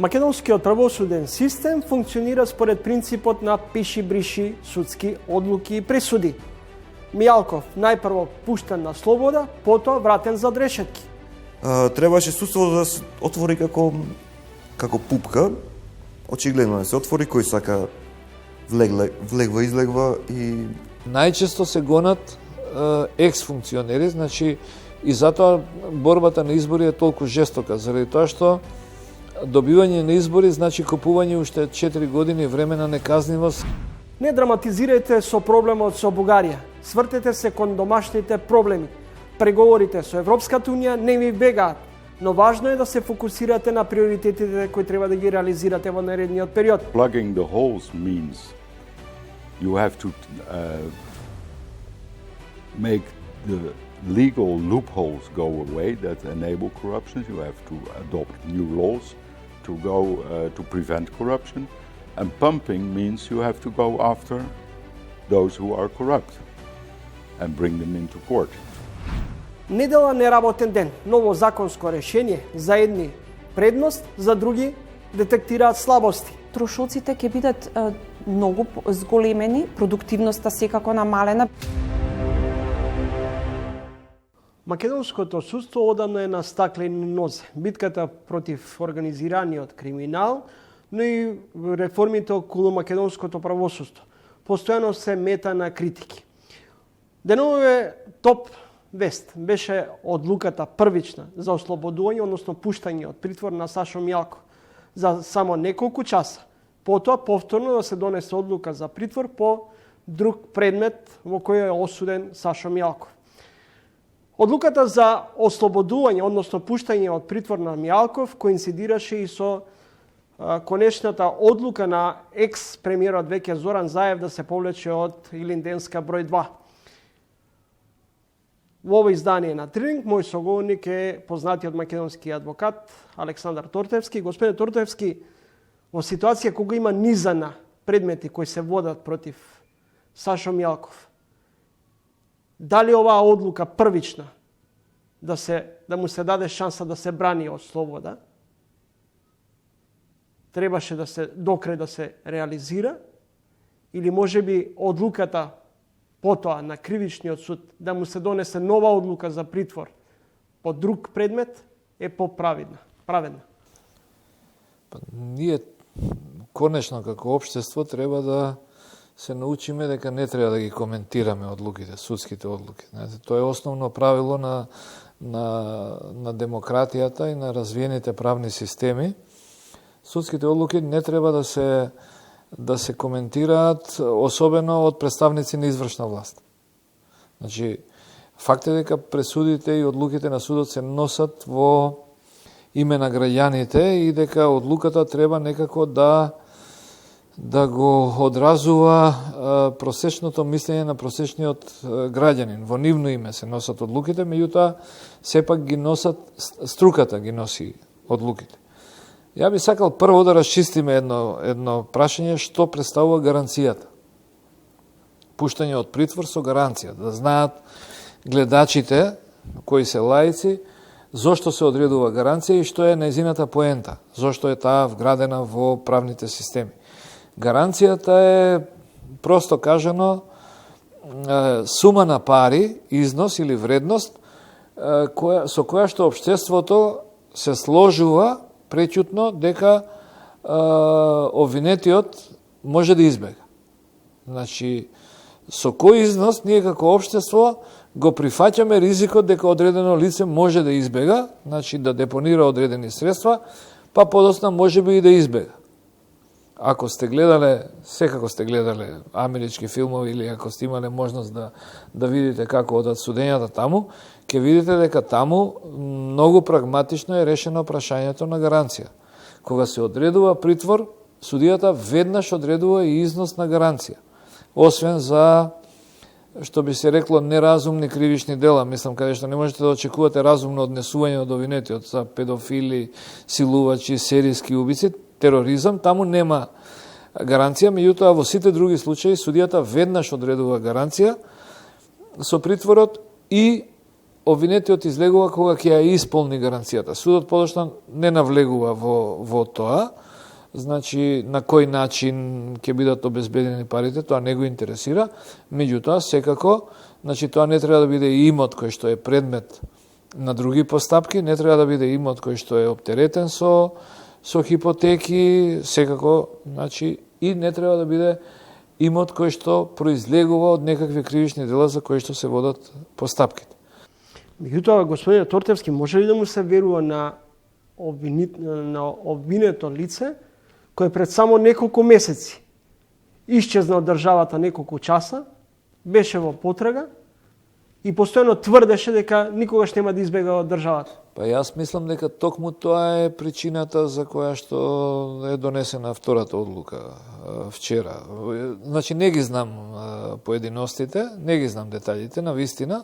Македонскиот правосуден систем функционира според принципот на пиши-бриши судски одлуки и пресуди. Мијалков најпрво пуштен на слобода, потоа вратен за решетки. Требаше судството да се отвори како пупка. Очигледно да се отвори, кој сака влегва, излегва и... Најчесто се гонат екс-функционери, значи и затоа борбата на избори е толку жестока, заради тоа што добивање на избори значи купување уште 4 години време на неказнивост. Не драматизирајте со проблемот со Бугарија. Свртете се кон домашните проблеми. Преговорите со Европската унија не ви бегаат, но важно е да се фокусирате на приоритетите кои треба да ги реализирате во наредниот период. Plugging the holes means you have to make the legal loopholes go away that enable corruption. You have to adopt new laws to prevent corruption. And pumping means you have to go after those who are corrupt and bring them into court. Недела неработен ден, ново законско решение, за едни предност, за други детектираат слабости. Трошоците ќе бидат многу зголемени, продуктивноста секако намалена. Македонското судство одамна е на стаклени нозе. Битката против организираниот криминал, но и реформите околу македонското правосудство постојано се мета на критики. Денове топ вест беше одлуката првична за ослободување, односно пуштање од притвор на Сашо Мијалков за само неколку часа. Потоа повторно да се донесе одлука за притвор по друг предмет во кој е осуден Сашо Мијалков. Одлуката за ослободување, односно пуштање од притвор на Мијалков коинцидираше и со конечната одлука на екс-премиерот веќе Зоран Заев да се повлече од Илинденска број 2. Во ово издание на Тренинг, мој соговорник е познатиот македонски адвокат Александар Тортевски. Господине Тортевски, во ситуација кога има низана предмети кои се водат против Сашо Мијалков, дали оваа одлука првична да му се даде шанса да се брани од слобода, требаше да се докрај да се реализира, или можеби одлуката потоа на кривичниот суд да му се донесе нова одлука за притвор по друг предмет е поправедна, праведна? Ние конечно како општество треба да се научиме дека не треба да ги коментираме одлуките, судските одлуки. Тоа е основно правило на демократијата и на развиените правни системи. Судските одлуки не треба да се коментираат, особено од представници на извршна власт. Значи, факт е дека пресудите и одлуките на судот се носат во име на граѓаните и дека одлуката треба некако да го одразува просечното мислење на просечниот граѓанин. Во нивно име се носат одлуките, меѓутоа сепак ги носат, струката ги носи одлуките. Ја би сакал прво да расчистиме едно прашање што представува гаранцијата. Пуштање од притвор со гаранција, да знаат гледачите кои се лаици зошто се одредува гаранција и што е нејзината поента, зошто е таа вградена во правните системи. Гаранцијата е, просто кажано, сума на пари, износ или вредност, со која што општеството се сложува пречутно дека обвинетиот може да избега. Значи, со кој износ ние како општество го прифаќаме ризикот дека одредено лице може да избега, значи да депонира одредени средства, па подосна може би и да избега. Ако сте гледале, секако сте гледале амерички филмови или ако сте имале можност да видите како одат судењата таму, ќе видите дека таму многу прагматично е решено прашањето на гаранција. Кога се одредува притвор, судијата веднаш одредува и износ на гаранција. Освен за, што би се рекло, неразумни кривични дела, мислам, каде што не можете да очекувате разумно однесување од обвинетиот за педофили, силувачи, серијски убици, тероризам, таму нема гаранција, меѓутоа во сите други случаи судијата веднаш одредува гаранција со притворот и обвинетиот излегува кога ќе ја исполни гаранцијата. Судот подошла не навлегува во тоа, значи на кој начин ќе бидат обезбедени парите, тоа не го интересира, меѓутоа секако, значи тоа не треба да биде имот кој што е предмет на други постапки, не треба да биде имот кој што е оптеретен со хипотеки, секако, значи и не треба да биде имот кој што произлегува од некакви кривични дела за кои што се водат постапките. Меѓутоа, господине Тортевски, може ли да му се верува на обвинето лице кој пред само неколку месеци исчезна од државата неколку часа, беше во потрага и постојано тврдеше дека никогаш нема да избега од државата? Па јас мислам дека токму тоа е причината за која што е донесена втората одлука вчера. Значи не ги знам поединостите, не ги знам деталите на вистина,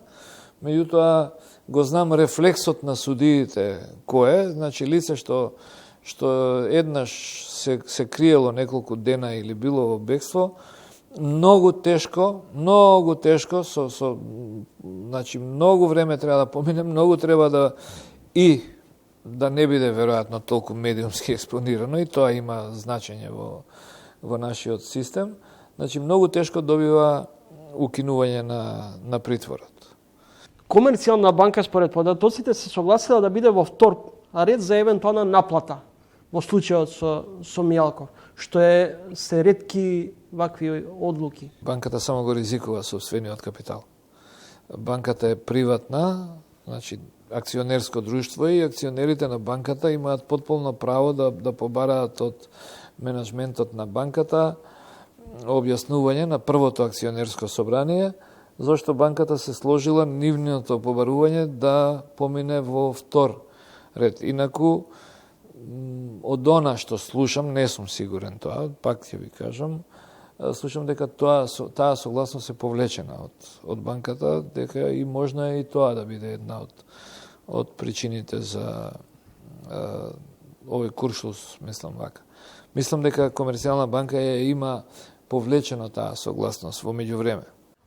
меѓутоа го знам рефлексот на судиите кој е, значи лице што еднаш се криело неколку дена или било во бегство, многу тешко, значи многу време треба да помине, многу треба да не биде веројатно толку медиумски експонирано, и тоа има значење во нашиот систем, значи многу тешко добива укинување на притворот. Комерцијална банка според податоците се согласила да биде во втор ред за евентуална наплата во случајот со Мијалков, што се ретки вакви одлуки. Банката само го ризикува сопствениот капитал. Банката е приватна, значи акционерско друштво, и акционерите на банката имаат потполно право да побараат од менеджментот на банката објаснување на првото акционерско собрание, зашто банката се сложила нивното побарување да помине во втор ред. Инаку, од она што слушам, не сум сигурен тоа, пак ќе ви кажам, слушам дека таа согласност е повлечена од банката, дека и можно е и тоа да биде една од причините за овој куршус, мислам вака. Мислам дека Комерцијална банка има повлечено таа согласност во меѓувреме.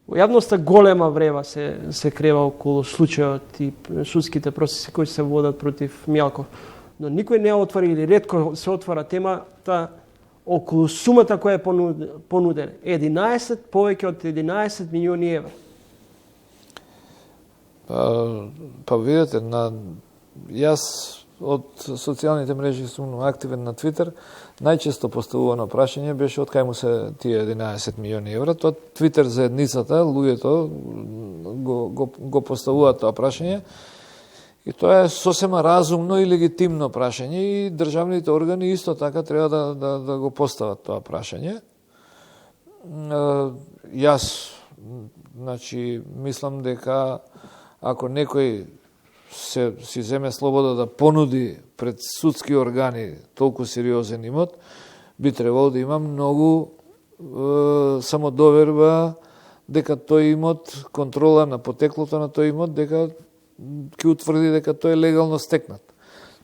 Во јавноста голема врева се крева околу случајот и судските процеси кои се водат против Мијалков. Но никој не отвори или ретко се отвара темата околу сумата која е понудена. 11, повеќе од 11 милиони евра. Па видете, јас од социјалните мрежи сум активен на Твитер, најчесто поставувано прашање беше од кај му се тие 11 милиони евра. Тоа Твитер заедницата, луѓето го поставуваат тоа прашање, и тоа е сосема разумно и легитимно прашање, и државните органи исто така треба да го постават тоа прашање. Јас, значи, мислам дека ако некој си земе слобода да понуди пред судски органи толку сериозен имот, би требало да има многу самодоверба дека тој имот, контрола на потеклото на тој имот, дека ќе утврди дека тој е легално стекнат.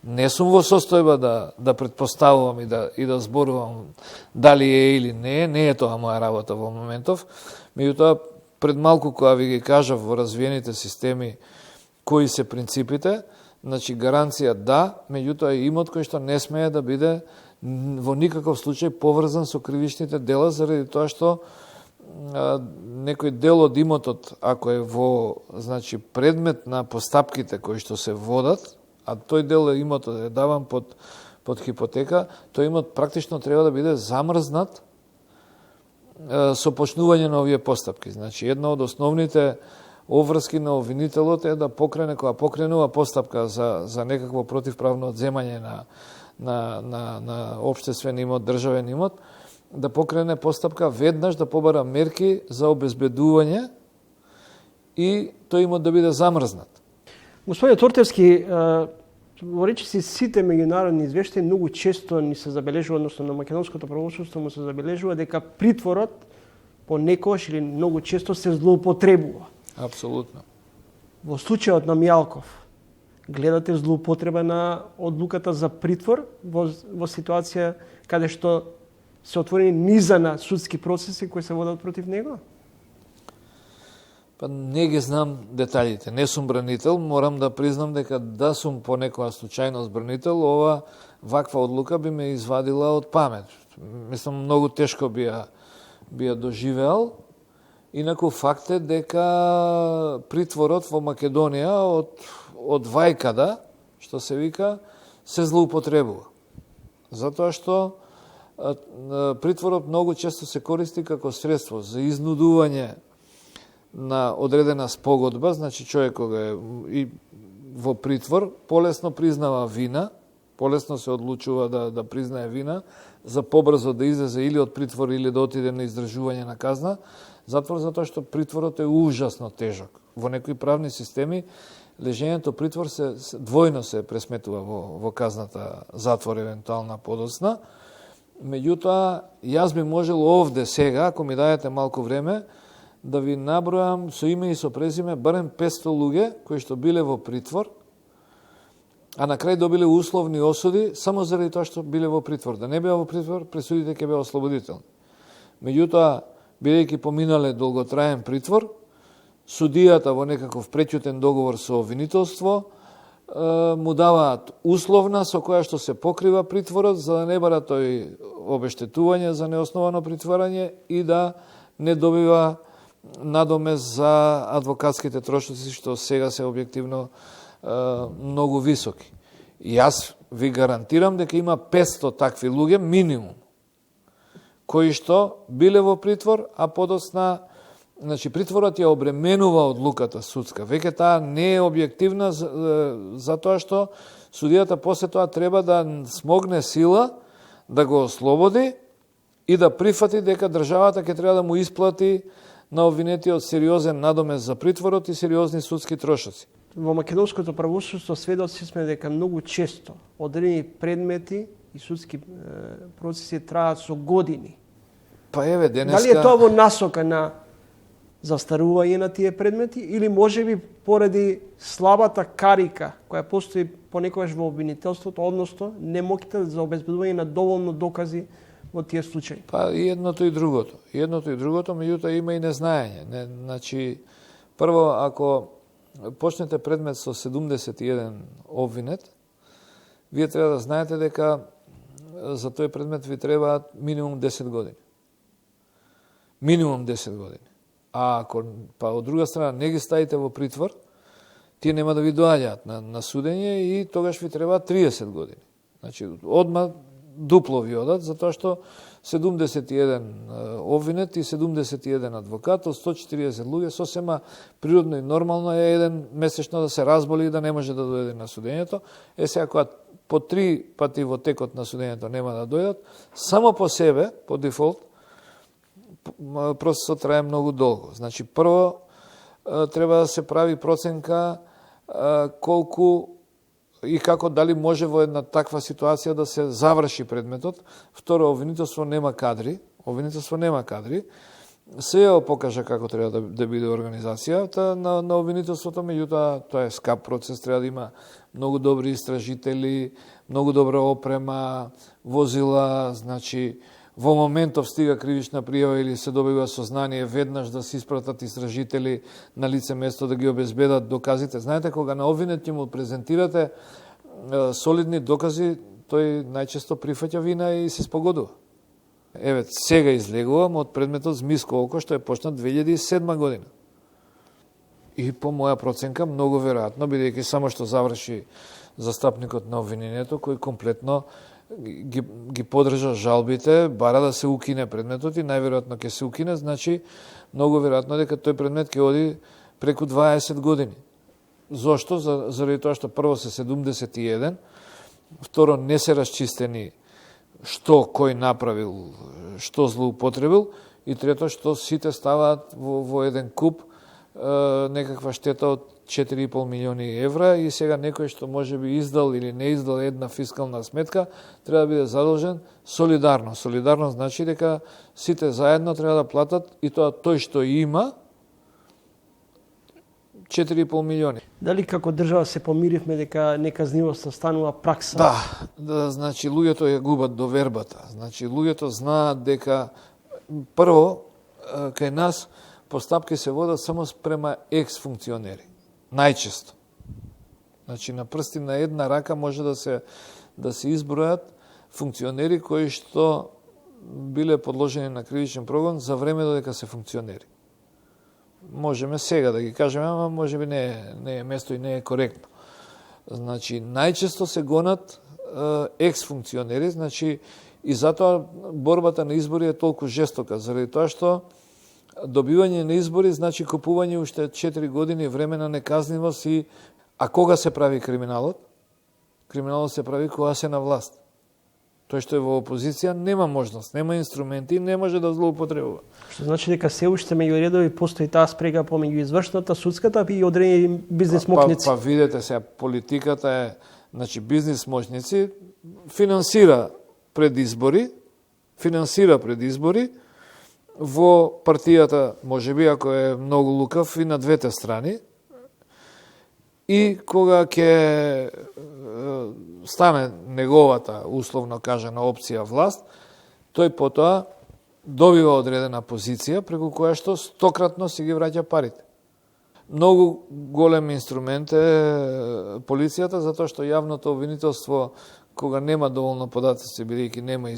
Не сум во состојба да предпоставувам и да зборувам дали е или не е тоа моја работа во моментов. Меѓутоа, пред малку кога ви ги кажав во развиените системи кои се принципите, значи гаранција да, меѓутоа и имот кој што не смее да биде во никаков случај поврзан со кривичните дела, заради тоа што некој дел од имотот, ако е значи, предмет на постапките кои што се водат, а тој дел имотот е даван под хипотека, тој имот практично треба да биде замрзнат со почнување на овие постапки. Значи, една од основните обврски на обвинителот е да покрене, кога покренува постапка за некакво противправно одземање на општествен имот, државен имот, да покрене постапка веднаш да побара мерки за обезбедување и тој имот да биде замрзнат. Господине Тортевски, во речиси сите меѓународни извештаи многу често ни се забележува, односно на македонското правосудство му се забележува дека притворот понекогаш или многу често се злоупотребува. Апсолутно. Во случајот на Мијалков, гледате злоупотреба на одлуката за притвор во ситуација каде што се отворени низа на судски процеси кои се водат против него? Па не ги знам деталите. Не сум бранител, морам да признам дека да сум по некоја случајност бранител, ова ваква одлука би ме извадила од памет. Мислам, многу тешко би ја доживеал. Инаку факт е дека притворот во Македонија од вајкада, што се вика, се злоупотребува. Затоа што притворот многу често се користи како средство за изнудување на одредена спогодба, значи човек кога е и во притвор, полесно признава вина, полесно се одлучува да признае вина, за побрзо да излезе или од притвор или да отиде на издржување на казна, затоа што притворот е ужасно тежок. Во некои правни системи лежењето притвор се двојно се пресметува во казната затвор, евентуална подоцна. Меѓутоа, јас би можел овде сега, ако ми дадете малку време, да ви набројам со име и со презиме барем 500 луѓе кои што биле во притвор, а на крај добиле условни осуди само заради тоа што биле во притвор. Да не беа во притвор, пресудите ќе беа ослободителни. Меѓутоа, бидејќи поминале долготраен притвор, судијата во некаков преќутен договор со обвинителство му даваат условна со која што се покрива притворот, за да не бара тој обештетување за неосновано притворање и да не добива надомест за адвокатските трошоци, што сега се објективно многу високи. И јас ви гарантирам дека има 500 такви луѓе минимум, кои што биле во притвор, а подоцна, значи притворот ја обременува одлуката судска. Веќе таа не е објективна затоа што судијата после тоа треба да смогне сила да го ослободи и да прифати дека државата ќе треба да му исплати на обвинетиот сериозен надомест за притворот и сериозни судски трошоци. Во македонското правосудство сведоци сме дека многу често одредени предмети и судски процеси траат со години. Па еве денеска... Дали е тоа во насока на застарување на тие предмети или можеби поради слабата карика која постои понекогаш во обвинителството, односно немоќта за обезбедување на доволно докази во тие случаи? Па и едното и другото. И едното и другото, меѓутоа има и незнаење. Значи, прво, ако почнете предмет со 71 обвинет, вие треба да знаете дека за тој предмет ви требаат минимум 10 години. Минимум 10 години. А ако па од друга страна не ги ставите во притвор, тие нема да ви доаѓаат на судење и тогаш ви треба 30 години. Значи, одма дупло ви одат, затоа што 71 обвинет и 71 адвокат, од 140 луѓе, сосема природно и нормално е еден месечно да се разболи и да не може да дојде на судењето. Сега, кога по 3 пати во текот на судењето нема да дојдат, само по себе, по дефолт, процесот трае многу долго. Значи, прво, треба да се прави проценка колку и како дали може во една таква ситуација да се заврши предметот. Второ, обвинителство нема кадри. Се ја покажа како треба да биде организацијата на обвинителството, меѓутоа тоа е скап процес, треба да има многу добри истражители, многу добра опрема, возила, значи во моментов стига кривична пријава или се добива сознание, веднаш да се испратат истражители на лице место да ги обезбедат доказите. Знаете, кога на обвинет ќе му презентирате солидни докази, тој најчесто прифаќа вина и се спогодува. Еве, сега излегувам од предметот Змиско око, што е почнат 2007 година. И по моја проценка, многу веројатно, бидејќи само што заврши застапникот на обвинението, кој комплетно ги подржа жалбите, бара да се укине предметот и најверојатно ќе се укине, значи многу веројатно дека тој предмет ќе оди преку 20 години. Зошто? Заради тоа што прво се 71, второ не се расчистени што кој направил, што злоупотребил и трето што сите ставаат во еден куп некаква штета од 4,5 милиони евра и сега некој што може би издал или не издал една фискална сметка треба да биде задолжен солидарно. Солидарно значи дека сите заедно треба да платат и тоа тој што има 4,5 милиони. Дали како држава се помиривме дека неказнивоста станува пракса? Да, значи луѓето ја губат довербата. Значи луѓето знаат дека прво кај нас постапки се водат само спрема екс-функционери. Најчесто. Значи, на прсти на една рака може да се избројат функционери кои што биле подложени на кривичен прогон за време додека се функционери. Можеме сега да ги кажеме, ама може би не е место и не е коректно. Значи, најчесто се гонат екс-функционери, значи, и затоа борбата на избори е толку жестока, заради тоа што добивање на избори значи купување уште 4 години време на неказнивост и а кога се прави криминалот? Криминалот се прави кога се на власт. Тој што е во опозиција нема можност, нема инструменти, не може да злоупотребува. Што значи дека се уште меѓу редови постои таа спрега помеѓу извршната, судската и одредени бизнес моќници. Па видете сега, политиката е, значи бизнес моќници финансира пред избори во партијата, можеби ако е многу лукав и на двете страни. И кога ќе стане неговата, условно кажана, опција власт, тој потоа добива одредена позиција преку која што стократно си ги враќа парите. Многу голем инструмент е полицијата, затоа што јавното обвинителство, кога нема доволно податоци, бидејќи нема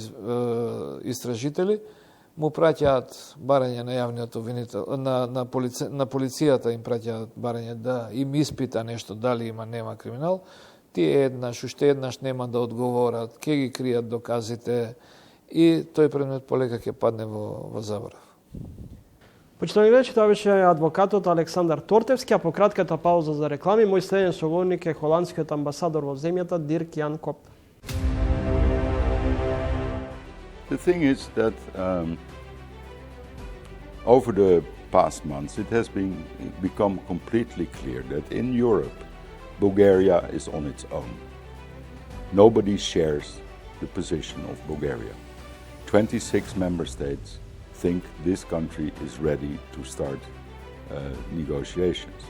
истражители, му праќаат барање на јавниот обвинител, на полицијата им праќаат барање да им испита нешто, дали има, нема криминал. Тие уште еднаш нема да одговорат, ќе ги кријат доказите и тој предмет полека ќе падне во заборав. Почитувани гледачи, тоа беше адвокатот Александар Тортевски, а по кратката пауза за реклами, мој следен соговорник е холандскиот амбасадор во земјата Дирк Јан Коп. The thing is that over the past months it has become completely clear that in Europe Bulgaria is on its own. Nobody shares the position of Bulgaria. 26 member states think this country is ready to start negotiations.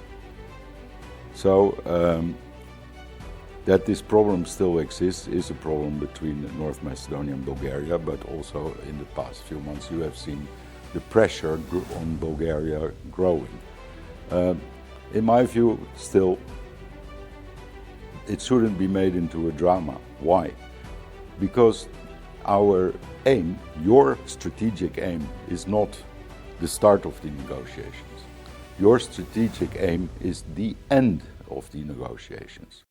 So that this problem still exists is a problem between North Macedonia and Bulgaria, but also in the past few months you have seen the pressure on Bulgaria growing. In my view, still, it shouldn't be made into a drama. Why? Because our aim, your strategic aim, is not the start of the negotiations. Your strategic aim is the end of the negotiations.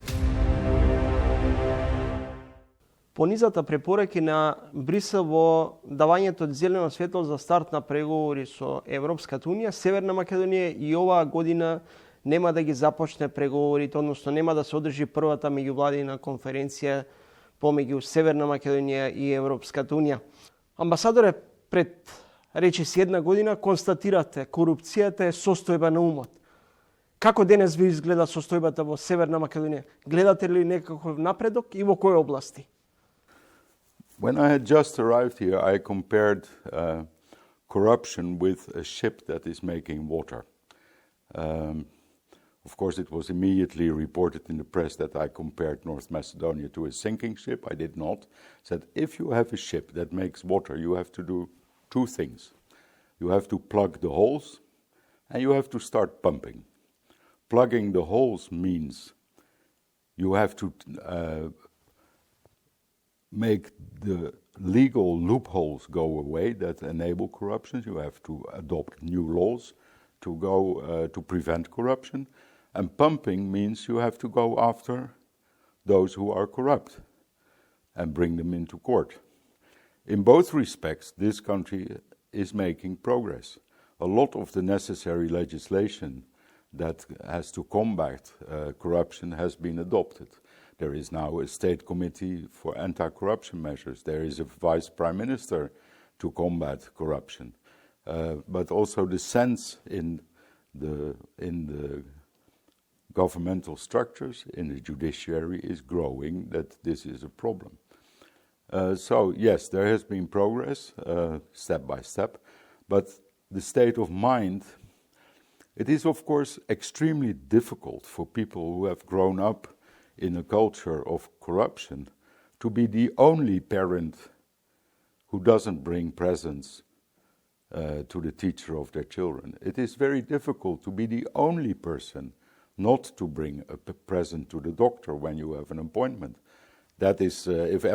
Понизата препораки на Брисел во давањето од зелено светло за старт на преговори со Европската Унија, Северна Македонија и оваа година нема да ги започне преговорите, односно нема да се одржи првата меѓувладина конференција помеѓу Северна Македонија и Европската Унија. Амбасадоре, пред речиси една година констатирате корупцијата е состојба на умот. Како денес ви изгледа состојбата во Северна Македонија? Гледате ли некаков напредок и во кои области? When I had just arrived here, I compared corruption with a ship that is making water. Of course, it was immediately reported in the press that I compared North Macedonia to a sinking ship. I did not. I said, if you have a ship that makes water, you have to do two things. You have to plug the holes and you have to start pumping. Plugging the holes means you have to make the legal loopholes go away that enable corruption. You have to adopt new laws to prevent corruption. And pumping means you have to go after those who are corrupt and bring them into court. In both respects, this country is making progress. A lot of the necessary legislation that has to combat corruption has been adopted. There is now a state committee for anti-corruption measures. There is a vice prime minister to combat corruption. But also the sense in the governmental structures, in the judiciary, is growing that this is a problem. So yes, there has been progress, step by step, but the state of mind, it is of course extremely difficult for people who have grown up in a culture of corruption to be the only parent who doesn't bring presents to the teacher of their children. It is very difficult to be the only person not to bring a present to the doctor when you have an appointment. That is, if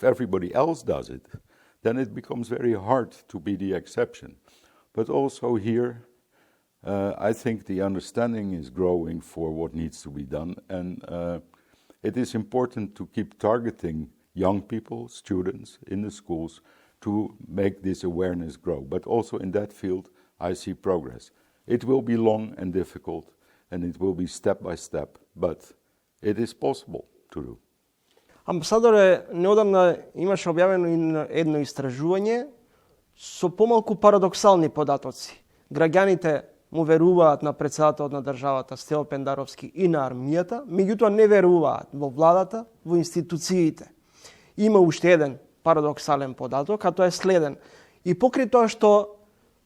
everybody else does it, then it becomes very hard to be the exception. But also here, I think the understanding is growing for what needs to be done, and it is important to keep targeting young people, students in the schools, to make this awareness grow. But also in that field, I see progress. It will be long and difficult, and it will be step by step, but it is possible to do. Амбасадоре, неодамна имаше објавено едно истражување со помалку парадоксални податоци. Граѓаните му веруваат на председателот на државата Стево Пендаровски и на армијата, меѓутоа не веруваат во владата, во институциите. Има уште еден парадоксален податок, а тоа е следен. И покрај тоа што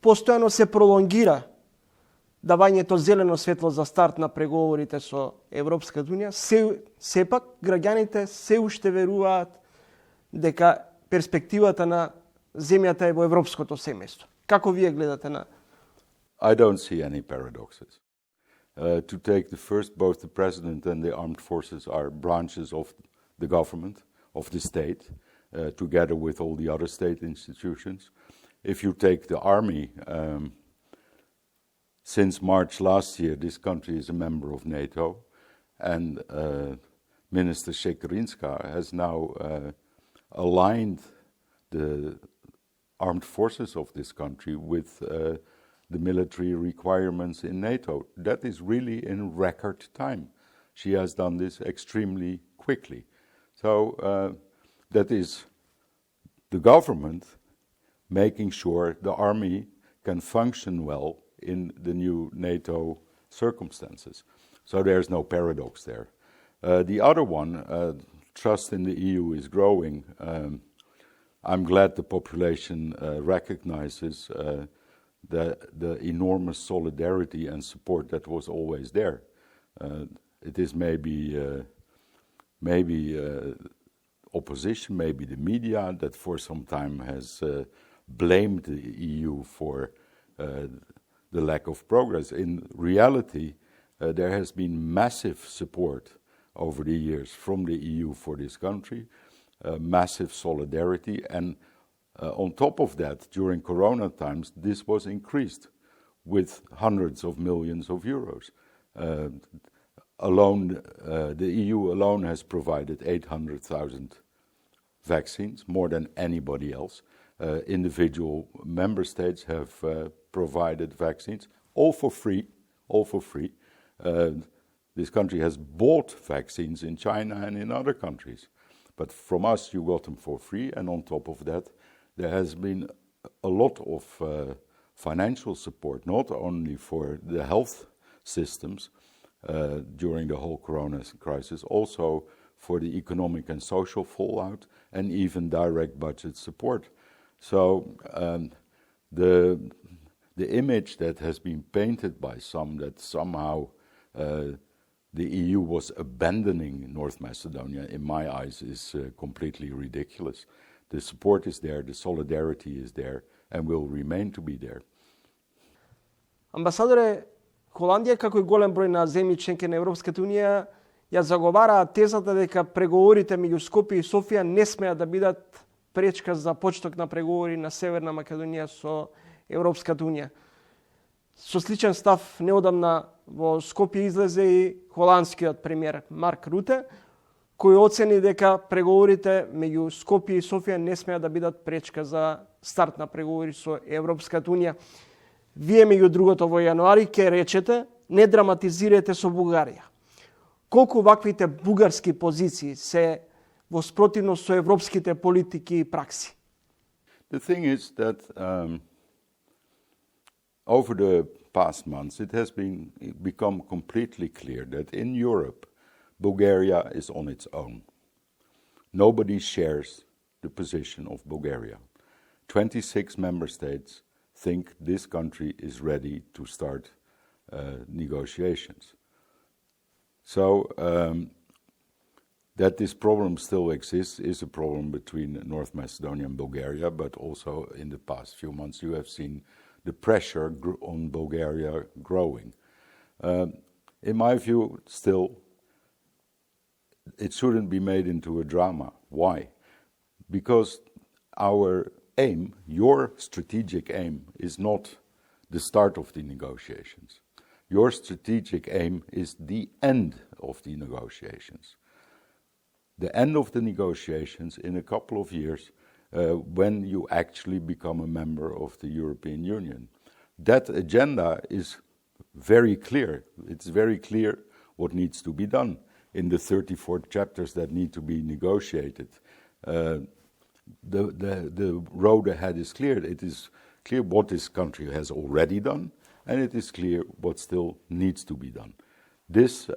постојано се пролонгира давањето зелено светло за старт на преговорите со Европската унија, сепак граѓаните се уште веруваат дека перспективата на земјата е во европското семејство. Како вие гледате на? I don't see any paradoxes. To take the first, both the president and the armed forces are branches of the government, of the state, together with all the other state institutions. If you take the army, since March last year, this country is a member of NATO, and Minister Šekerinska has now aligned the armed forces of this country with the military requirements in NATO. That is really in record time. She has done this extremely quickly. So that is the government making sure the army can function well in the new NATO circumstances. So there's no paradox there. The other one, trust in the EU is growing. I'm glad the population recognizes the enormous solidarity and support that was always there. It is maybe opposition, maybe the media that for some time has blamed the EU for the lack of progress. In reality, there has been massive support over the years from the EU for this country, massive solidarity, and on top of that, during Corona times, this was increased with hundreds of millions of euros. The EU alone has provided 800,000 vaccines, more than anybody else. Individual member states have provided vaccines, all for free. This country has bought vaccines in China and in other countries. But from us, you got them for free, and on top of that, there has been a lot of financial support, not only for the health systems during the whole corona crisis, also for the economic and social fallout, and even direct budget support. So the image that has been painted by some that somehow the EU was abandoning North Macedonia, in my eyes, is completely ridiculous. The support is there, the solidarity is there, and will remain to be there. Амбасадоре, Холандија, како и голем број на земји членки на Европската унија, ја заговараат тезата дека преговорите меѓу Скопје и Софија не смеат да бидат пречка за почеток на преговори на Северна Македонија со Европската унија. Со сличен став неодамна во Скопје излезе и холандскиот премиер Марк Руте, кој оцени дека преговорите меѓу Скопје и Софија не смеат да бидат пречка за старт на преговори со Европската унија. Вие, меѓу другото, во јануари ќе речете, не драматизирате со Бугарија. Колку ваквите бугарски позиции се во спротивност со европските политики и пракси? The thing is that over the past months it has become completely clear that in Europe Bulgaria is on its own. Nobody shares the position of Bulgaria. 26 member states think this country is ready to start negotiations. So That this problem still exists is a problem between North Macedonia and Bulgaria, but also in the past few months you have seen the pressure on Bulgaria growing. In my view, still, it shouldn't be made into a drama. Why? Because our aim, your strategic aim, is not the start of the negotiations. Your strategic aim is the end of the negotiations. The end of the negotiations in a couple of years when you actually become a member of the European Union. That agenda is very clear. It's very clear what needs to be done in the 34 chapters that need to be negotiated. The road ahead is clear. It is clear what this country has already done, and it is clear what still needs to be done. This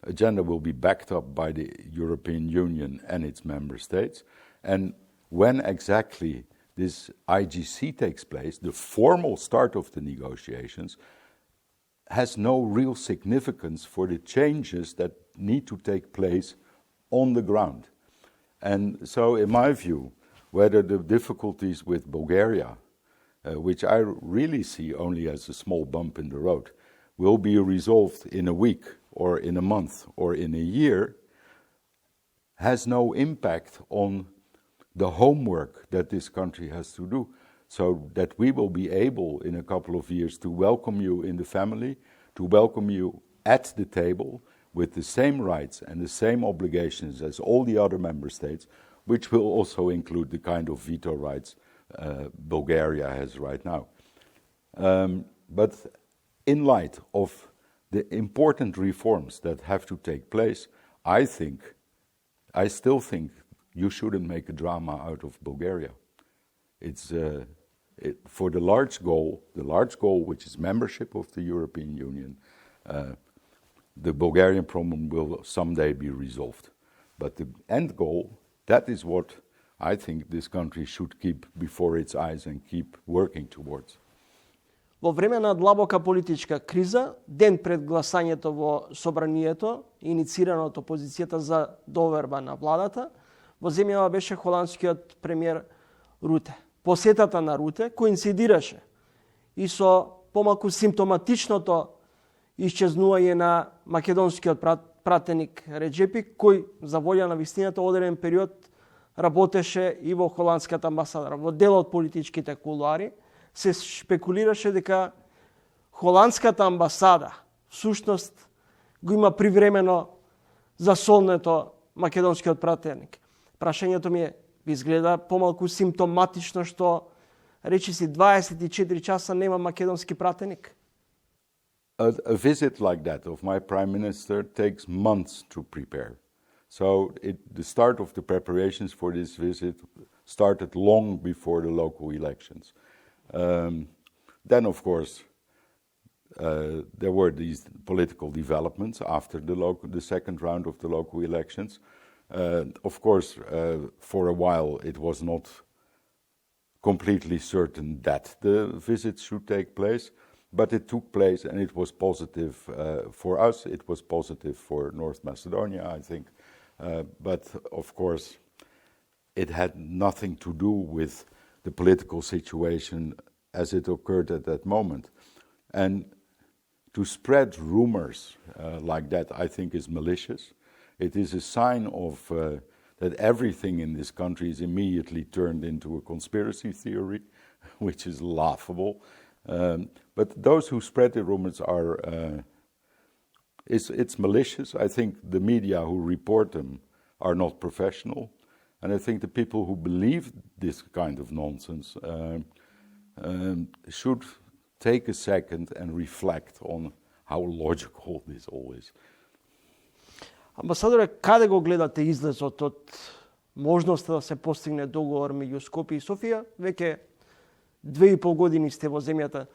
agenda will be backed up by the European Union and its member states. And when exactly this IGC takes place, the formal start of the negotiations, has no real significance for the changes that need to take place on the ground. And so, in my view, whether the difficulties with Bulgaria, which I really see only as a small bump in the road, will be resolved in a week or in a month or in a year, has no impact on the homework that this country has to do, so that we will be able in a couple of years to welcome you in the family, to welcome you at the table with the same rights and the same obligations as all the other member states, which will also include the kind of veto rights Bulgaria has right now. But in light of the important reforms that have to take place, I still think you shouldn't make a drama out of Bulgaria. It's for the large goal which is membership of the European Union. The Bulgarian problem will someday be resolved. But the end goal, that is what I think this country should keep before its eyes and keep working towards. Во време на длабока политичка криза, ден пред гласањето во собранието, иницирано од опозицијата за доверба на владата, во земјава беше холандскиот премиер Руте. Посетата на Руте коинцидираше и со помалку симптоматичното исчезнување на македонскиот пратеник Реджепи, кој за волја на вистината одреден период работеше и во холандската амбасада. Во дел од политичките кулуари се шпекулираше дека холандската амбасада всушност го има привремено засолнето македонскиот пратеник. Прашањето ми е, изгледа помалку симптоматично што речиси 24 часа нема македонски пратеник? A visit like that of my prime minister takes months to prepare. So the start of the preparations for this visit started long before the local elections. Then, of course, there were these political developments after the second round of the local elections. Of course, for a while it was not completely certain that the visit should take place, but it took place and it was positive for us, it was positive for North Macedonia, I think. But of course, it had nothing to do with the political situation as it occurred at that moment. And to spread rumors like that, I think, is malicious. It is a sign of that everything in this country is immediately turned into a conspiracy theory, which is laughable. But those who spread the rumors are, it's malicious. I think the media who report them are not professional. And I think the people who believe this kind of nonsense should take a second and reflect on how logical this all is. Амбасадоре, каде го гледате излезот од можноста да се постигне договор меѓу Скопје и Софија? Веќе 2,5 години сте во земјата.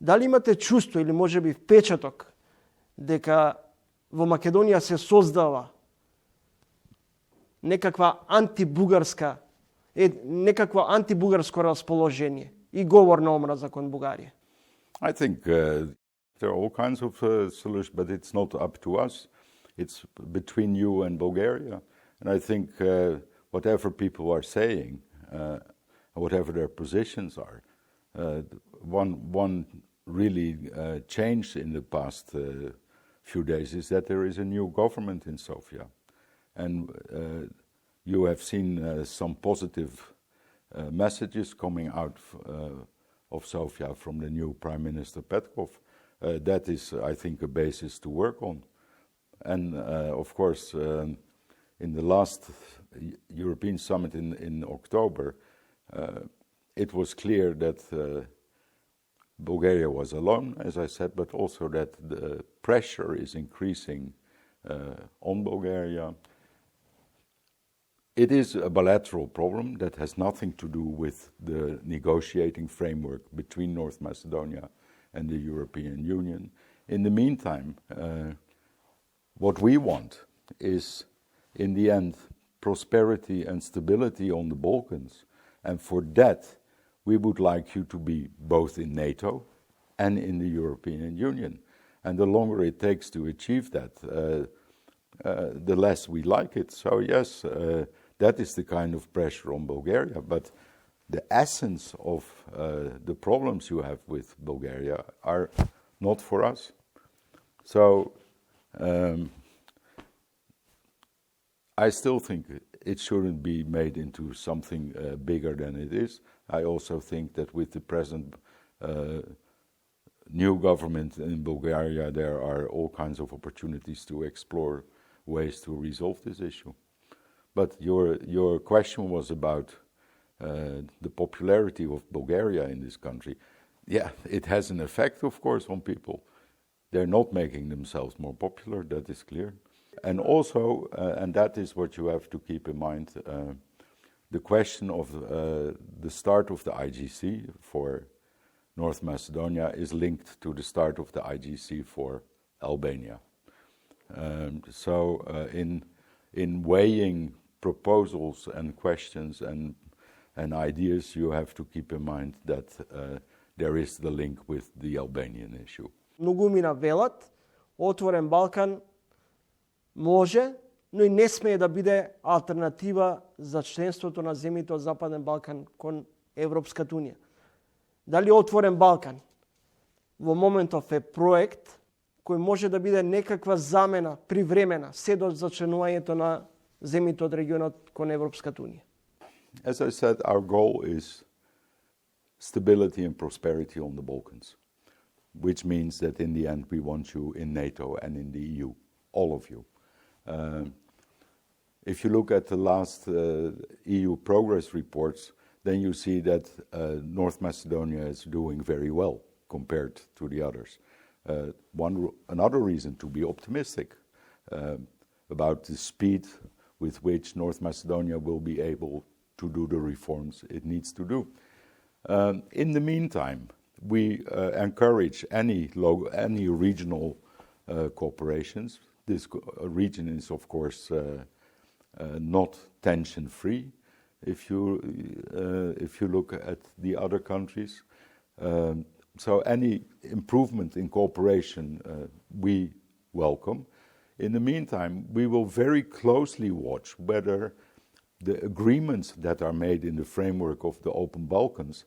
Дали имате чувство или можеби впечаток дека во Македонија се создава некакво антибугарско расположение и говор на омраза кон Бугарија? I think there are all kinds of solutions, but it's not up to us. It's between you and Bulgaria. And I think whatever people are saying, whatever their positions are, one really change in the past few days is that there is a new government in Sofia. And you have seen some positive messages coming out of Sofia from the new Prime Minister Petkov. That is, I think, a basis to work on. And of course, in the last European summit in October, it was clear that Bulgaria was alone, as I said, but also that the pressure is increasing on Bulgaria. It is a bilateral problem that has nothing to do with the negotiating framework between North Macedonia and the European Union. In the meantime, what we want is, in the end, prosperity and stability on the Balkans. And for that, we would like you to be both in NATO and in the European Union. And the longer it takes to achieve that, the less we like it. So yes, that is the kind of pressure on Bulgaria. But the essence of the problems you have with Bulgaria are not for us. So I still think it shouldn't be made into something bigger than it is. I also think that with the present new government in Bulgaria, there are all kinds of opportunities to explore ways to resolve this issue. But your question was about the popularity of Bulgaria in this country. Yeah, it has an effect, of course, on people. They're not making themselves more popular, that is clear. And also, and that is what you have to keep in mind, the question of the start of the IGC for North Macedonia is linked to the start of the IGC for Albania. So in weighing proposals and questions and ideas, you have to keep in mind that there is the link with the Albanian issue. Многумина велат, отворен Балкан може, но и не смее да биде алтернатива за членството на земјите од Западен Балкан кон Европската Унија. Дали отворен Балкан во моментов е проект кој може да биде некаква замена привремена се до зачленувањето на земјите од регионот кон Европската Унија? As I said, our goal is stability and prosperity on the Balkans, which means that in the end we want you in NATO and in the EU, all of you. If you look at the last EU progress reports, then you see that North Macedonia is doing very well compared to the others. Another reason to be optimistic about the speed with which North Macedonia will be able to do the reforms it needs to do. In the meantime, we encourage any regional cooperations. This region is, of course, not tension-free. If you look at the other countries, so any improvement in cooperation we welcome. In the meantime, we will very closely watch whether the agreements that are made in the framework of the Open Balkans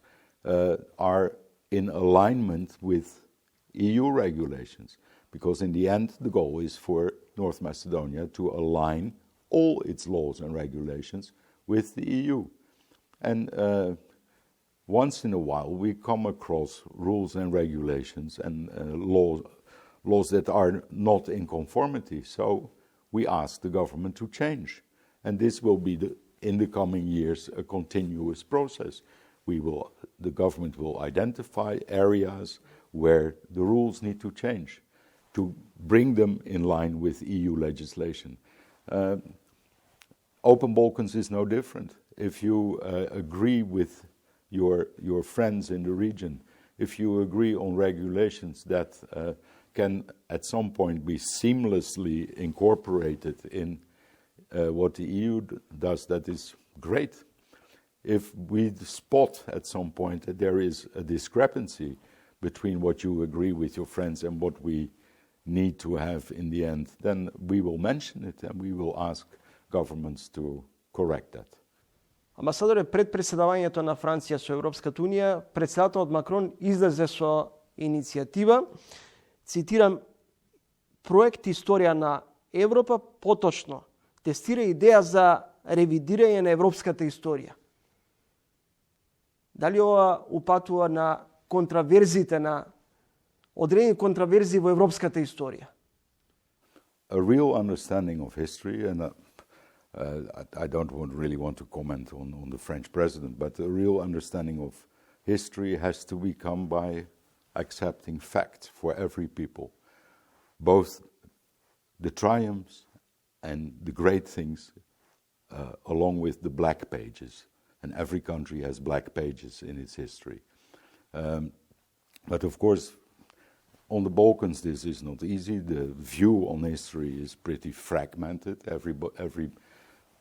are in alignment with EU regulations. Because in the end, the goal is for North Macedonia to align all its laws and regulations with the EU. And once in a while, we come across rules and regulations and laws that are not in conformity. So we ask the government to change. And this will be, in the coming years, a continuous process. The government will identify areas where the rules need to change to bring them in line with EU legislation. Open Balkans is no different. If you agree with your friends in the region, if you agree on regulations that can at some point be seamlessly incorporated in what the EU does, that is great. If we spot at some point that there is a discrepancy between what you agree with your friends and what we need to have in the end, then we will mention it and we will ask governments to correct that. Амбасадоре, пред преседавањето на Франција со Европската Унија, председателот Макрон излезе со иницијатива, цитирам, проект Историја на Европа, поточно тестира идеја за ревидирање на европската историја. Дали ова упатува на контраверзите, на одредени контраверзии во европската историја? A real understanding of history, and I don't really want to comment on the French president, but a real understanding of history has to become by accepting facts for every people, both the triumphs and the great things, along with the black pages. And every country has black pages in its history. But of course, on the Balkans, this is not easy. The view on history is pretty fragmented. Every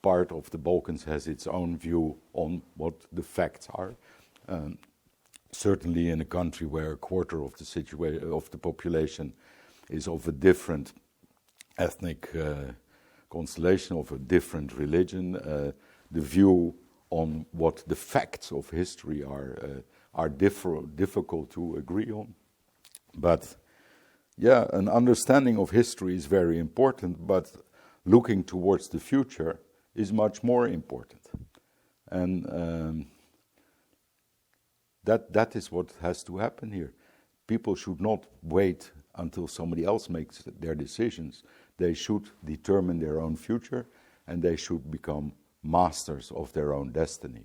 part of the Balkans has its own view on what the facts are. Certainly in a country where a quarter of the population is of a different ethnic constellation, of a different religion, the view on what the facts of history are difficult to agree on. But yeah, an understanding of history is very important, but looking towards the future is much more important. And that is what has to happen here. People should not wait until somebody else makes their decisions. They should determine their own future, and they should become masters of their own destiny.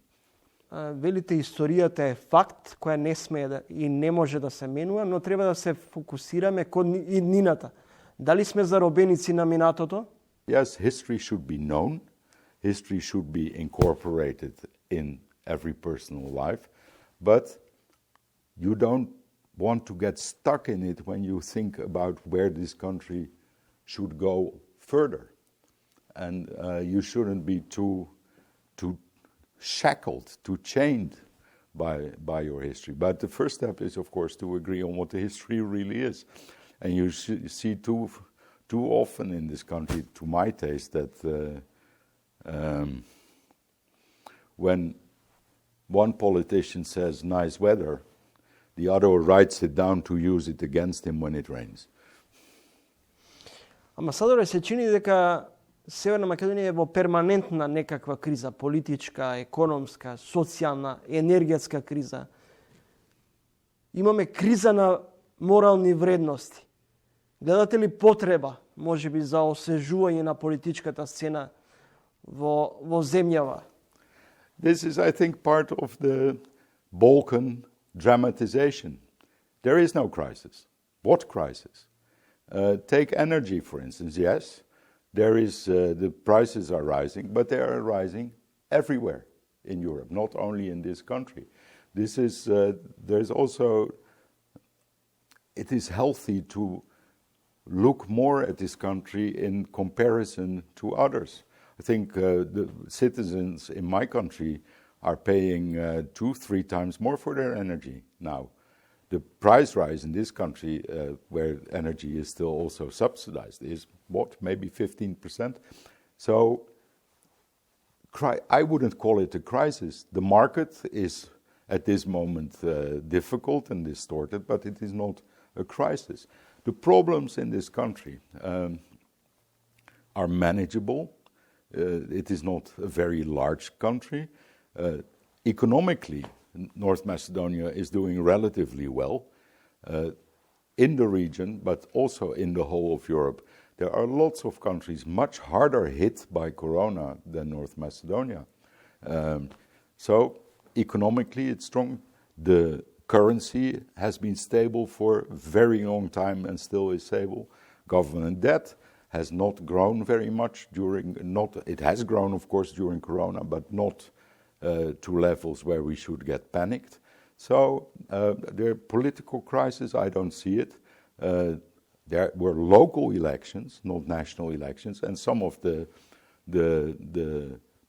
Велите, историјата е факт која не смее и не може да се менува, но треба да се фокусираме кон иднината. Дали сме заробеници на минатото? Yes, history should be known. History should be incorporated in every personal life. But you don't want to get stuck in it when you think about where this country should go further. And you shouldn't be too shackled, too chained by your history. But the first step is, of course, to agree on what the history really is. And you see too often in this country, to my taste, that when one politician says nice weather, the other writes it down to use it against him when it rains. Амбасадоре, се чини дека Северна Македонија е во перманентна некаква криза, политичка, економска, социјална, енергетска криза. Имаме криза на морални вредности. Гледате ли потреба, можеби, за освежување на политичката сцена во земјава? This is, I think, part of the Balkan dramatization. There is no crisis. What crisis? Take energy, for instance. Yes, there is, the prices are rising, but they are rising everywhere in Europe, not only in this country. This is, there's also, it is healthy to look more at this country in comparison to others. I think the citizens in my country are paying 2-3 times more for their energy now. The price rise in this country, where energy is still also subsidized, is what, maybe 15%? So I wouldn't call it a crisis. The market is at this moment difficult and distorted, but it is not a crisis. The problems in this country are manageable. It is not a very large country. Economically, North Macedonia is doing relatively well in the region, but also in the whole of Europe. There are lots of countries much harder hit by Corona than North Macedonia. So economically it's strong. The currency has been stable for a very long time and still is stable. Government debt has not grown very much it has grown, of course, during Corona, but not to levels where we should get panicked. So the political crisis, I don't see it. There were local elections, not national elections, and some of the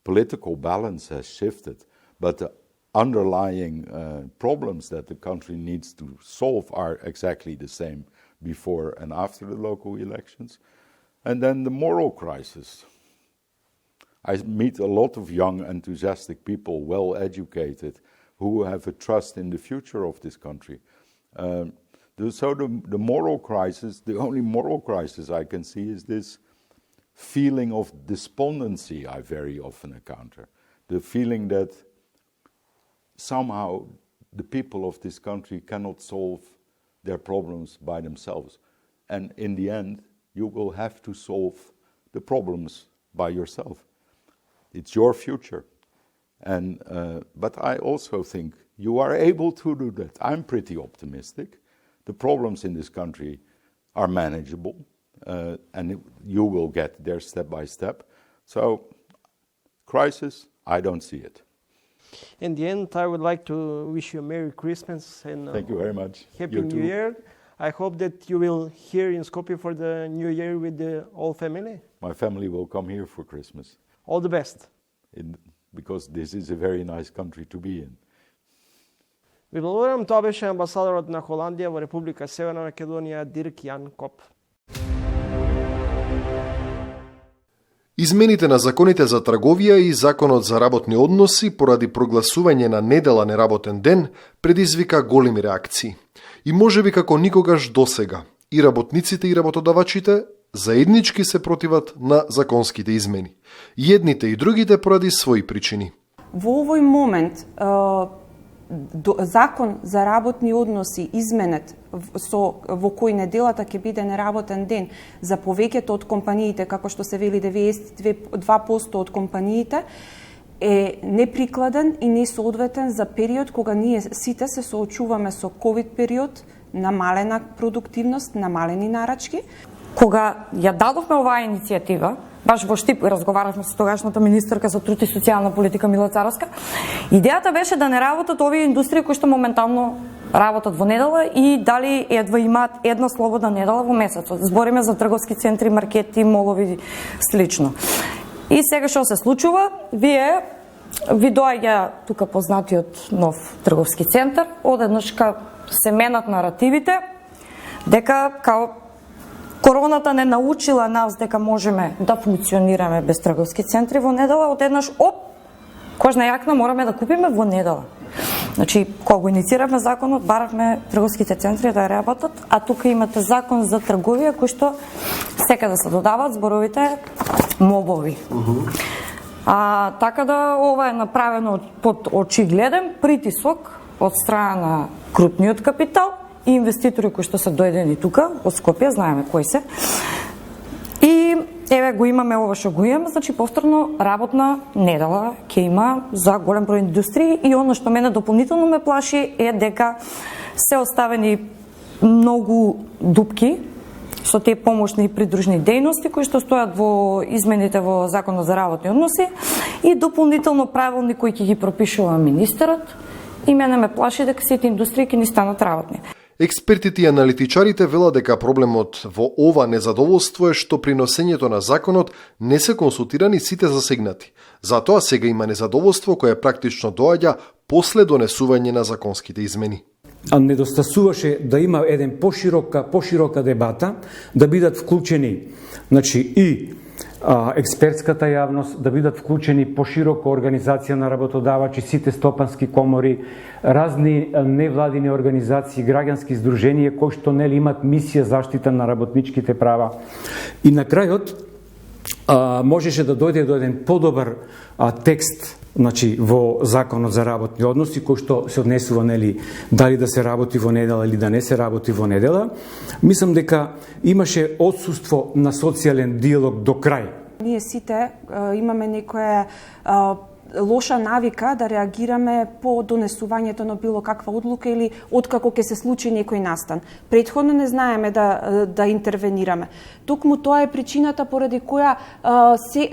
political balance has shifted. But the underlying problems that the country needs to solve are exactly the same. before and after the local elections. And then the moral crisis. I meet a lot of young, enthusiastic people, well educated, who have a trust in the future of this country. So the moral crisis, the only moral crisis I can see is this feeling of despondency I very often encounter. The feeling that somehow the people of this country cannot solve their problems by themselves. And in the end, you will have to solve the problems by yourself. It's your future. And but I also think you are able to do that. I'm pretty optimistic. The problems in this country are manageable, and you will get there step by step. So, crisis, I don't see it. In the end, I would like to wish you a Merry Christmas and thank you very much. Happy You New too. Year. I hope that you will here in Skopje for the New Year with the whole family. My family will come here for Christmas, All the best. because this is a very nice country to be in. Ви благодарам, тоа беше амбасадорот на Холандија во Република Северна Македонија Дирк Јан Коп. Измените на законите за трговија и законот за работни односи поради прогласување на недела неработен ден предизвика големи реакции. И можеби како никогаш досега, и работниците и работодавачите заеднички се противат на законските измени. И едните и другите поради своји причини. Во овој момент закон за работни односи изменет во кој неделата ќе биде неработен ден за повеќето од компаниите, како што се вели 92% од компаниите, е неприкладен и несоодветен за период кога ние сите се соочуваме со ковид период, намалена продуктивност, намалени нарачки. Кога ја дадовме оваа иницијатива, баш во Штип разговаравме со тогашната министерка за труд и социјална политика Мила Царовска, идејата беше да не работат овие индустрии кои што моментално работат во недела и дали едва имаат една слободна недела во месецот. Збориме за трговски центри, маркети, молови, слично. И сега што се случува, ви доаѓа тука познатиот нов трговски центар, одеднаш се менат наративите дека као короната не научила нас дека можеме да функционираме без трговски центри во недела, одеднаш кожна јакна мораме да купиме во недела. Значи, кога го иницииравме законот, баравме трговските центри да работат, а тука имате закон за трговија кој што секаде се додаваат зборовите мобови. Така да ова е направено под очигледен притисок од страна на крупниот капитал и инвеститори кои што се дојдени тука од Скопје, знаеме кои се. И еве го имаме ова што го имаме, значи повторно работна недела ќе има за голем број индустрии и оно што мене дополнително ме плаши е дека се оставени многу дупки со тие помошни и придружни дејности кои што стојат во измените во Законот за работни односи и дополнително правилник кој ќе ги пропишува министерот и мене ме плаши дека сите индустрии ќе ни станат работни. Експертите и аналитичарите велат дека проблемот во ова незадоволство е што при носењето на законот не се консултирани сите засегнати. Затоа сега има незадоволство кое практично доаѓа после донесување на законските измени. Недостасуваше да има еден поширока дебата, да бидат вклучени, значи и експертската јавност, да бидат вклучени пошироко организација на работодавачи, сите стопански комори, разни невладини организации, граѓански здруженија кои што нели имат мисија заштита на работничките права. И на крајот можеше да дојде до еден подобар текст, значи во Законот за работни односи кој што се однесува нели дали да се работи во недела или да не се работи во недела. Мислам дека имаше отсуство на социјален диалог до крај. Ние сите имаме некоја лоша навика да реагираме по донесувањето на било каква одлука или откако ќе се случи некој настан. Претходно не знаеме да интервенираме. Токму тоа е причината поради која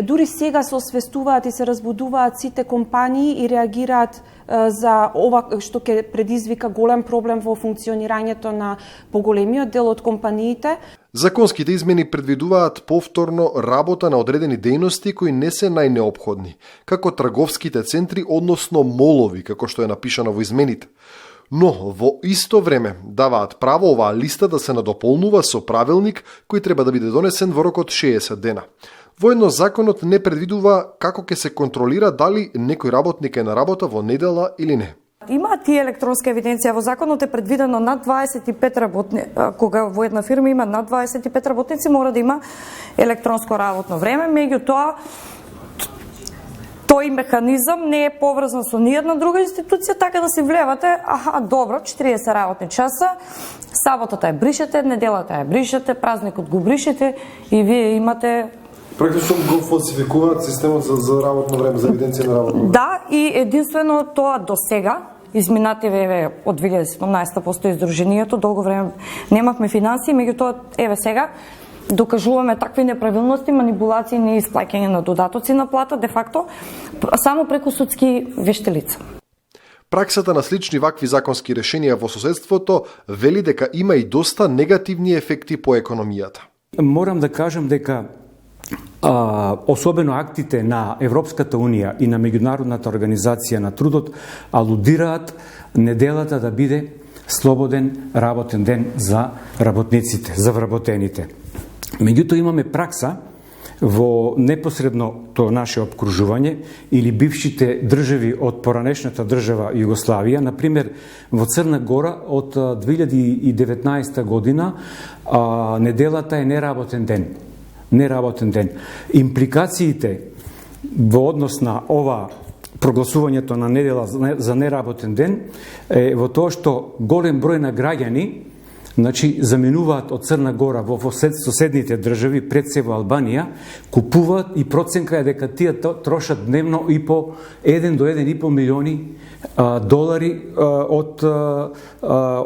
дури сега се освестуваат и се разбудуваат сите компании и реагираат за ова што ќе предизвика голем проблем во функционирањето на поголемиот дел од компаниите. Законските измени предвидуваат повторно работа на одредени дејности кои не се најнеопходни, како трговските центри, односно молови, како што е напишано во измените. Но во исто време даваат право оваа листа да се надополнува со правилник кој треба да биде донесен во рок од 60 дена. Воедно законот не предвидува како ќе се контролира дали некој работник е на работа во недела или не. Има тие електронска евиденција, во законот е предвидено над 25 работници, кога во една фирма има над 25 работници мора да има електронско работно време, меѓутоа тој механизам не е поврзан со ниједна друга институција, така да си влевате, добро, 40 работни часа, саботата ја бришете, неделата ја бришете, празникот го бришете и вие имате Практично го фалсификуваат системот за работно време, за евиденција на работно време. Да, и единствено тоа до сега, изминативе од 2017 постои издружението, долго време немавме финансии, меѓутоа еве сега докажуваме такви неправилности, манипулации, неисплаќање на додатоци на плата, де факто, само преку судски вештелица. Праксата на слични вакви законски решенија во соседството вели дека има и доста негативни ефекти по економијата. Морам да кажам дека особено актите на Европската Унија и на Меѓународната организација на трудот алудираат неделата да биде слободен работен ден за работниците, за вработените. Меѓутоа имаме пракса во непосредното наше обкружување или бившите држави од поранешната држава Југославија, например во Црна Гора од 2019 година неделата е неработен ден. Импликациите во однос на ова прогласувањето на недела за неработен ден е во тоа што голем број на граѓани заменуваат од Црна Гора во соседните држави, пред се во Албанија, купуваат и проценка е дека тие трошат дневно и по 1 до 1,5 милиони долари од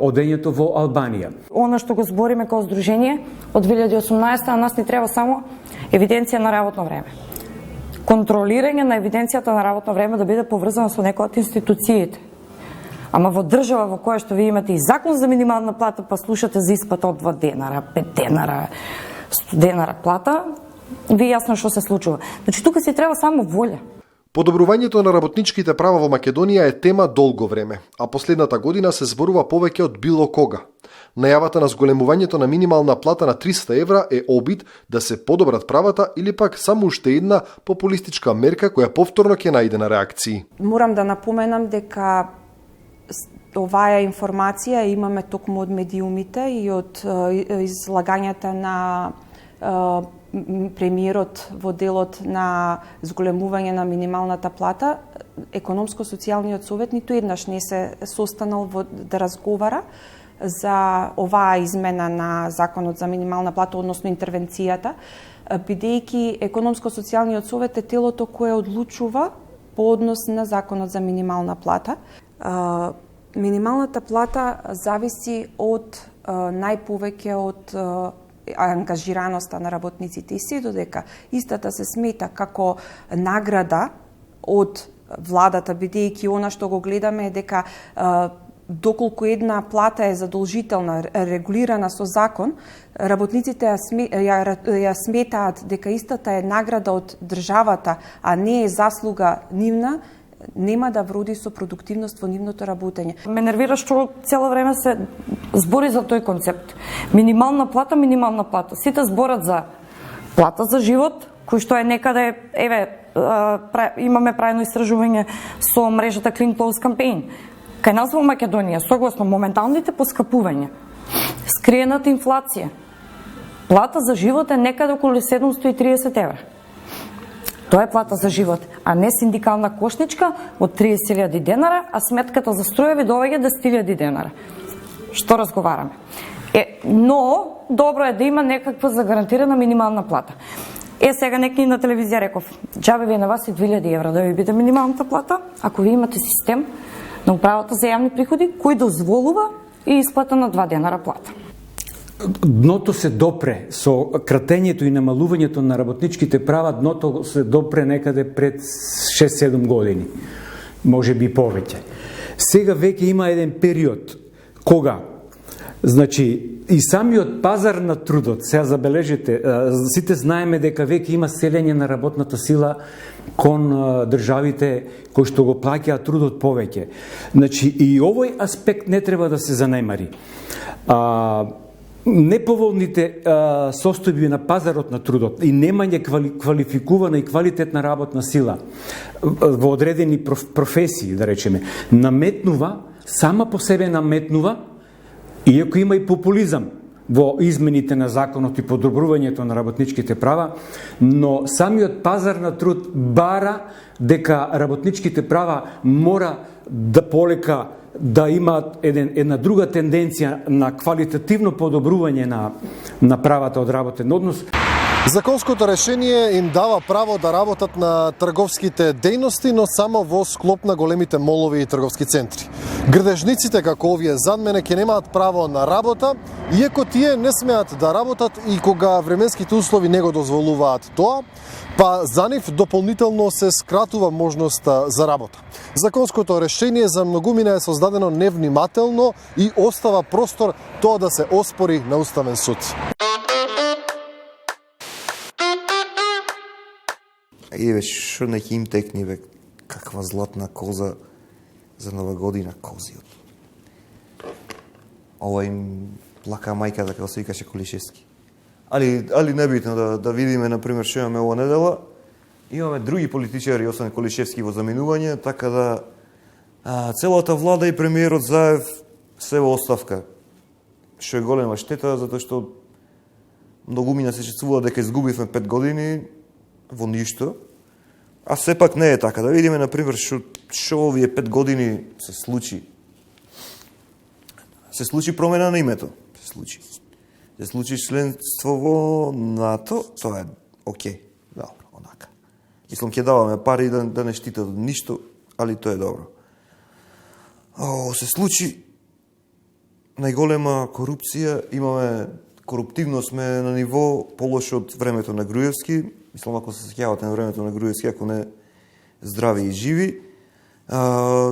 одењето во Албанија. Она што го збориме како здружение од 2018, а нас ни треба само евиденција на работно време. Контролирање на евиденцијата на работно време да биде поврзана со некоја од институциите. Ама во држава во која што ви имате и закон за минимална плата, па слушате за исплата од 2 денара, 5 денара, 100 денара плата, ви јасно што се случува. Значи тука си треба само волја. Подобрувањето на работничките права во Македонија е тема долго време, а последната година се зборува повеќе од било кога. Најавата на зголемувањето на минимална плата на 300 евра е обид да се подобрат правата или пак само уште една популистичка мерка која повторно ќе најде на реакции. Морам да напоменам дека оваа информација имаме токму од медиумите и од излагањата на премиерот во делот на зголемување на минималната плата. Економско-социјалниот совет ниту еднаш не се состанал да разговара за оваа измена на законот за минимална плата, односно интервенцијата, бидејќи Економско-социјалниот совет е телото кое одлучува по однос на законот за минимална плата. Минималната плата зависи од најповеќе од ангажираноста на работниците и се додека истата се смета како награда од владата, бидејќи она што го гледаме е дека доколку една плата е задолжителна, регулирана со закон, работниците ја сметаат дека истата е награда од државата, а не е заслуга нивна, нема да вроди со продуктивност во нивното работење. Ме нервира што цело време се збори за тој концепт. Минимална плата. Сите зборат за плата за живот, кој што е некаде, имаме правено истражување со мрежата Clean Clothes Campaign. Кај нас во Македонија, согласно моменталните поскапувања, скриената инфлација, плата за живот е некаде околу 730 евра. Тоа е плата за живот, а не синдикална кошничка од 30.000 денара, а сметката за струја ви доаѓа 10.000 денара. Што разговараме? Но добро е да има некаква загарантирана минимална плата. Сега некој на телевизија реков, џабе ви на вас и 2.000 евра да ви биде минималната плата, ако ви имате систем на управата за јавни приходи, кој дозволува и исплата на 2 денара плата. Дното се допре со кратењето и намалувањето на работничките права, дното се допре некаде пред 6-7 години, може би повеќе. Сега веќе има еден период кога Значи, и самиот пазар на трудот, сега забележите, сите знаеме дека веќе има селење на работната сила кон државите кои што го плаќаат трудот повеќе. Значи, и овој аспект не треба да се занемари. Неповолните состојби на пазарот на трудот и немање квалификувана и квалитетна работна сила во одредени професии, да речеме, наметнува, сама по себе наметнува, иако има и популизам во измените на законот и подобрувањето на работничките права, но самиот пазар на труд бара дека работничките права мора да полека да имаат една друга тенденција на квалитативно подобрување на правата од работен однос. Законското решение им дава право да работат на трговските дејности, но само во склоп на големите молови и трговски центри. Грдежниците, како овие зад мене, ќе немаат право на работа, иако тие не смеат да работат и кога временските услови не го дозволуваат тоа, па за нив дополнително се скратува можноста за работа. Законското решение за многумина е создадено невнимателно и остава простор тоа да се оспори на Уставен суд. Еве, шо неки им текни, бе, каква златна коза за нова година, козиот. Ова им плака мајката, како се викаше Колишевски. Али небитно да видиме, например, што имаме ова недела. Имаме други политичари, освен Колишевски, во заминување, така да целата влада и премиерот Заев се во оставка. Што е голема штета, затоа што многумина се чувствува дека изгубивме 5 години во ништо, а сепак не е така. Да видиме, например, што овие 5 години се случи. Се случи промена на името. Се случи членство во НАТО, тоа е окей. Добро, онака. Мислам, ќе даваме пари да не штитат од ништо, али тоа е добро. Се случи најголема корупција, имаме коруптивно сме на ниво полошо од времето на Груевски. Мислам, ако се сеќавате на времето на Груевски, ако не здрави и живи.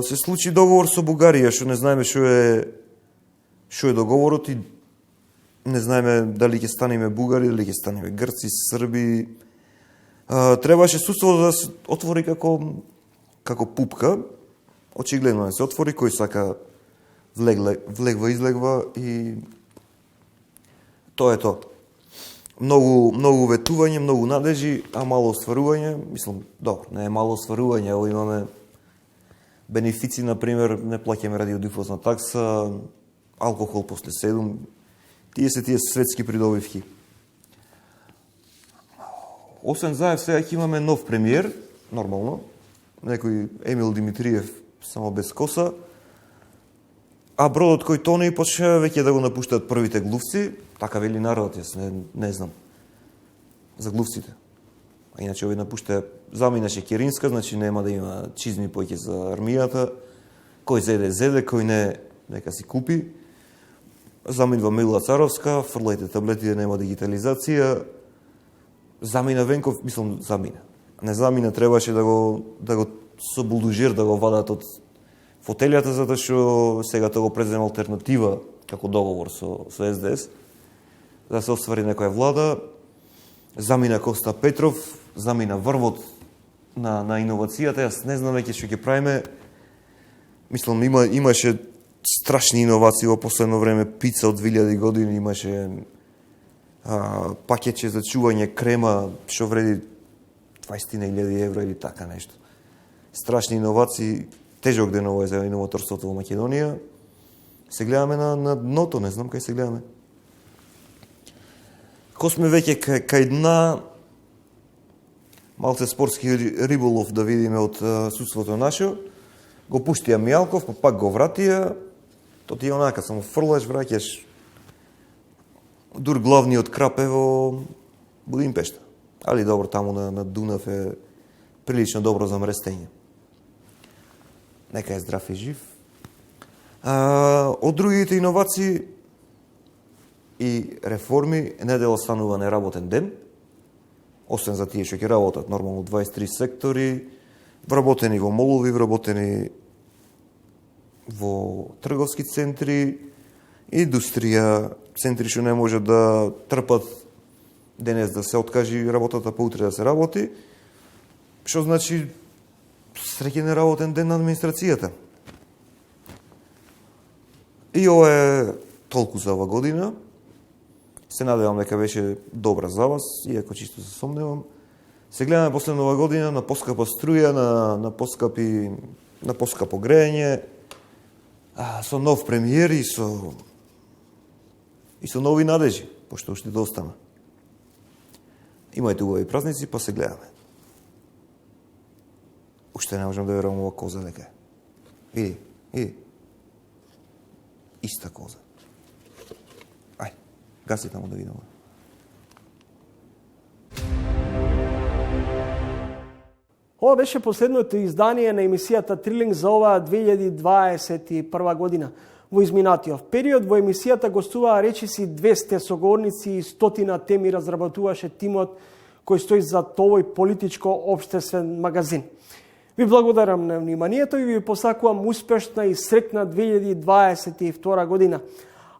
Се случи договор со Бугарија, што не знаеме што е договорот и не знаеме дали ќе станеме бугари, дали ќе станеме грци, срби. Требаше судството да се отвори како пупка. Очигледно да се отвори, кој сака влегва, излегва и тоа е тоа. Многу ветување, многу надежи, а мало остварување. Мислам, добро, не е мало остварување, ово имаме бенефици, например, не плаќаме радиодифузна такса, алкохол после 7, тие светски придобивки. Освен Заев, сега ќе имаме нов премиер, нормално, некој Емил Димитриев, само без коса, а бродот кој тоне и почне веќе да го напуштаат првите глувци, така вели народот, јас не знам за глувците. А иначе овој напушта, заминаше Керинска, значи нема да има чизми поќе за армијата, кој зеде, кој не, нека си купи. Заминува Мила Царовска, фрлајте таблети, нема дигитализација. Замина Венков, мислам, замина. Не замина, требаше да го со булдужер да го вадат од фотелјата, затоа што сега тоа го презема алтернатива како договор со СДС, да се оствари некоја влада. Замина Коста Петров, замина врвот на иновацијата. Јас не знам веќе што ќе правиме. Мислам, имаше страшни иновации во последно време. Пица од 2000 години, имаше пакетче за чување крема што вреди 20.000 евро или така нешто. Страшни иновации, тежок ден ово е за иноваторството во Македонија. Се гледаме на дното, не знам кај се гледаме. Ко сме веќе кај дна, малце спортски риболов да видиме од судството наше, го пуштија Мијалков, па пак го вратија, то ти е онака, само фрлаш, враќаш, дур главниот крап е во Будимпешта. Али добро, таму на Дунав е прилично добро за мрестење. Нека е здрав и жив. Од другите иновации и реформи, недела станува неработен ден, освен за тие што ќе работат нормално 23 сектори, вработени во молови, вработени во трговски центри, индустрија, центри што не може да трпат денес да се откажи работата, па утре да се работи, што значи среќен работен ден на администрацијата. И ова е толку за ова година. Се надевам дека беше добра за вас, иако чисто се сомневам. Се гледаме после нова година на поскапа струја, на поскапо грејење, со нов премиер и со нови надежи, пошто уште достана. Имајте убави празници, па се гледаме. Уште не можам да верувам ова коза дека е. Види. Иста коза. Ај, гаси таму да видам. Ова беше последното издание на емисијата Трилинг за оваа 2021 година. Во изминатиот период во емисијата гостуваа речиси 200 соговорници и 100 теми разработуваше тимот кој стои за овој политичко-општествен магазин. Ви благодарам на вниманието и ви посакувам успешна и среќна 2022 година.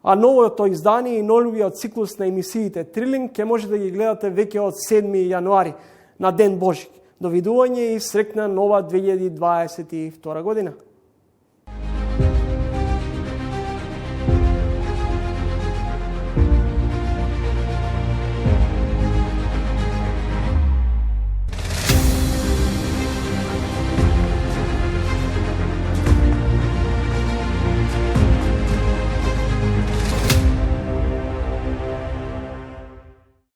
А новото издание и новиот циклус на емисиите Трилинг ќе може да ги гледате веќе од 7 јануари на Ден Божик. Довидување и среќна нова 2022 година.